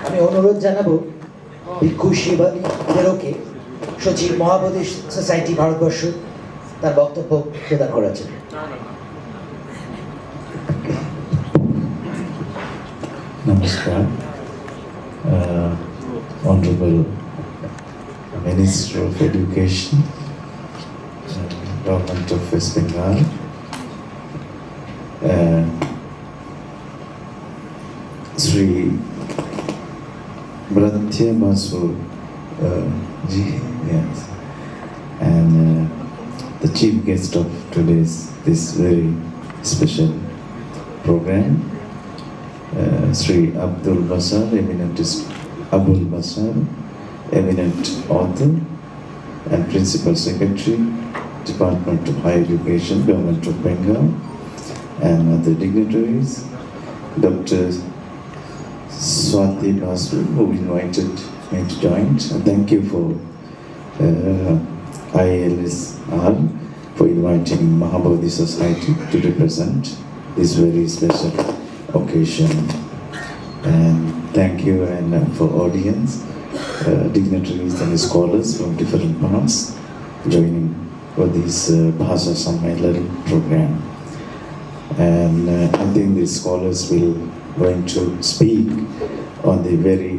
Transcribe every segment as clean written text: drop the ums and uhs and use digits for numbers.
আমি অনুরোধ জানাবো ভিক্ষু শিবানীদেরকে সচিব মহাবোধি সোসাইটি ভারতবর্ষ তার বক্তব্য প্রদান করার জন্য। Namaskar, Honorable Minister of Education, Government of West Bengal, Sri Bratya Basu ji, yes, and the chief guest of today's this very special program, Sri Abdul Basar, Abul Basar, eminent author and Principal Secretary, Department of Higher Education, Government of Bengal, and other dignitaries, Dr. Swati Basu, who invited me to join. Thank you for ILSR for inviting Mahabodhi Society to represent this very special occasion. And thank you and for audience, dignitaries and scholars from different parts joining for this Bhasa Sammelan program. And I think the scholars will going to speak on the very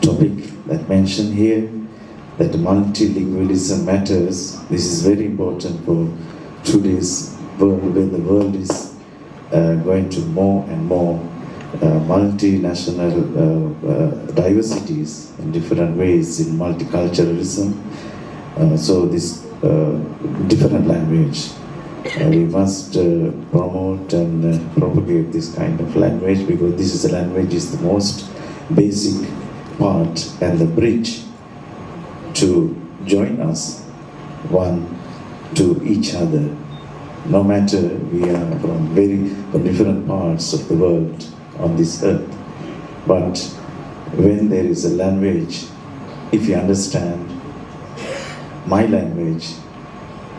topic that mentioned here, that multilingualism matters. This is very important for today's world, when the world is going to more and more multinational diversities in different ways, in multiculturalism. So this different language, we must promote and propagate this kind of language, because this is a language is the most basic part and the bridge to join us one to each other. No matter we are from different parts of the world on this earth, but when there is a language, if you understand my language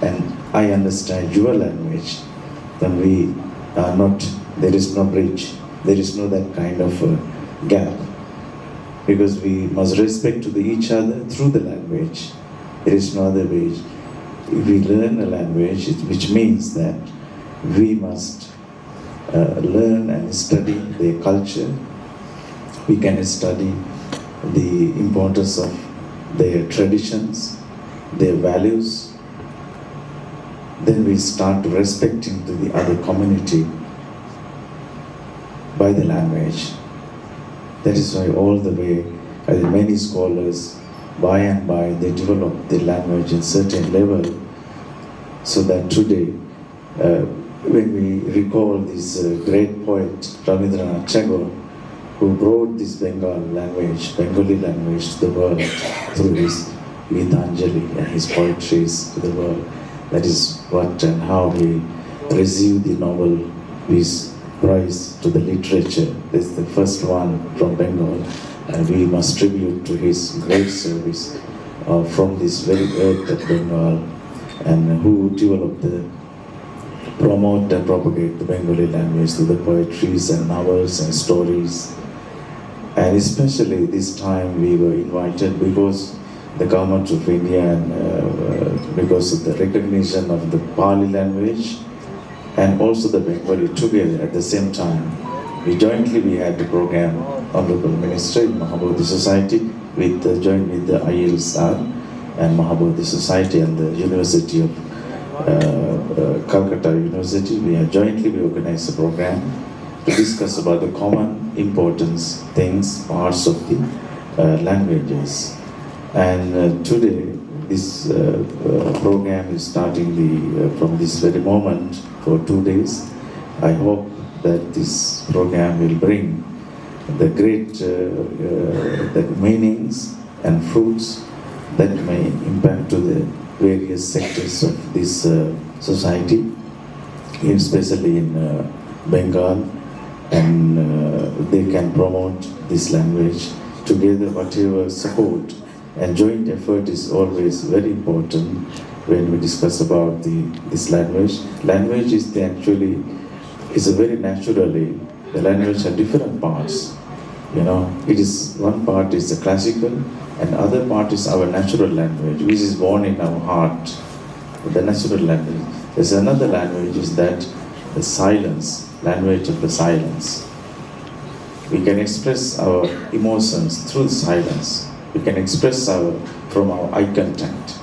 and I understand your language, then we are not, there is no bridge, there is no that kind of gap, because we must respect to each other through the language. There is no other way. If we learn a language, which means that we must learn and study their culture. We can study the importance of their traditions, their values. Then we start respecting to the other community by the language. That is why all the way, many scholars, by and by, they develop the language in certain level, so that today, when we recall this great poet Rabindranath Tagore, who brought this Bengali language to the world through his Gitanjali and his poetries to the world. That is what and how he received the Nobel Peace Prize to the literature. This is the first one from Bengal, and we must tribute to his great service from this very earth of Bengal, and who developed promote and propagate the Bengali language through the poetries and novels and stories. And especially this time we were invited because the government of India and because of the recognition of the Pali language and also the Bengali together at the same time. We jointly had the program, Honorable Minister in Mahabodhi Society, joined with the ILSR and Mahabodhi Society and the University of Kolkata University. We have jointly organized a program to discuss about the common importance things, parts of the languages. And today this program is starting from this very moment for 2 days. I hope that this program will bring the great the meanings and fruits that may impact to the various sectors of this society, especially in Bengal, and they can promote this language together. Whatever support and joint effort is always very important when we discuss about this language. Language is a very naturally, the language have different parts. It is one part is the classical, and other part is our natural language, which is born in our heart, the natural language. There's another language is that the silence, language of the silence. We can express our emotions through silence. We can express from our eye contact.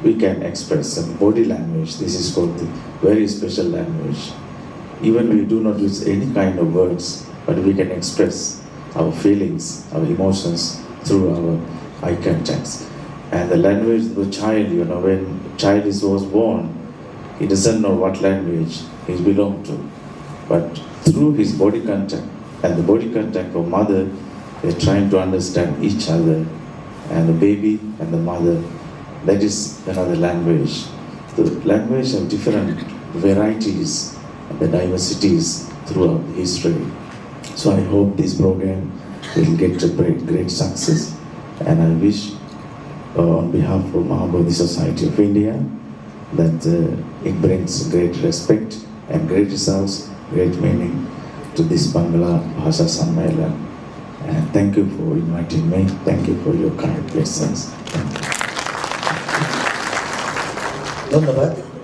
We can express some body language. This is called the very special language. Even we do not use any kind of words, but we can express our feelings, our emotions through our eye contacts. And the language of the child, when child was born, he doesn't know what language he belongs to. But through his body contact and the body contact of mother, they're trying to understand each other. And the baby and the mother, that is another language. The language of different varieties and the diversities throughout history. So I hope this program will get a great success, and I wish on behalf of Mahabodhi Society of India that it brings great respect and great results, great meaning to this Bangla Bhasha Sammelan. And thank you for inviting me. Thank you for your kind blessings. ধন্যবাদ।